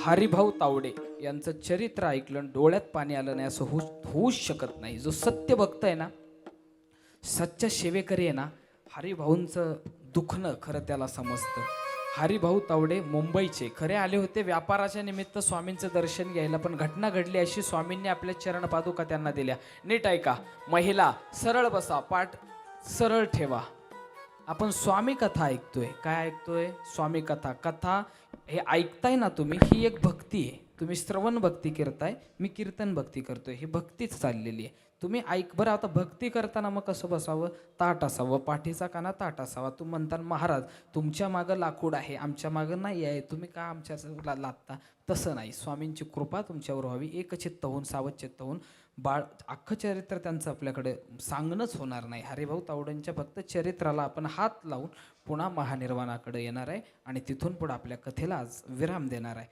हरिभाऊ तावडे यांचं चरित्र ऐकलं आणि डोळ्यात पाणी आलं नाही असं होऊच शकत नाही. जो सत्य भक्त आहे ना, सच्चा सेवेकरी आहे ना, हरिभाऊंचं दुखणं खरं त्याला समजतं. हरिभाऊ तावडे मुंबईचे खरे आले होते व्यापाराच्या निमित्त स्वामींचं दर्शन घ्यायला, पण घटना घडली अशी स्वामींनी आपल्या चरण पादुका त्यांना दिल्या. नीट ऐका, महिला सरळ बसा, पाठ सरळ ठेवा. आपण स्वामी कथा ऐकतोय. काय ऐकतोय? स्वामी कथा. कथा हे ऐकताय ना तुम्ही, ही एक भक्ती आहे. तुम्ही श्रवण भक्ती करताय, मी कीर्तन भक्ती करतोय. ही भक्तीच चाललेली आहे. तुम्ही ऐक बरं. आता भक्ती करताना मग कसं बसावं? ताट असावं, पाठीचा काना ताट असावा. तुम्ही म्हणता महाराज तुमच्या मागं लाकूड आहे, आमच्या मागं नाही आहे, तुम्ही का आमच्या लादता? तसं नाही. स्वामींची कृपा तुमच्यावर व्हावी. एकचित्त होऊन, सावधचित्त होऊन बाळ अख्खं चरित्र त्यांचं आपल्याकडे सांगणंच होणार नाही. हरिभाऊ तावडेंच्या फक्त चरित्राला आपण हात लावून पुन्हा महानिर्वाणाकडे येणार आहे आणि तिथून पुढे आपल्या कथेला आज विराम देणार आहे.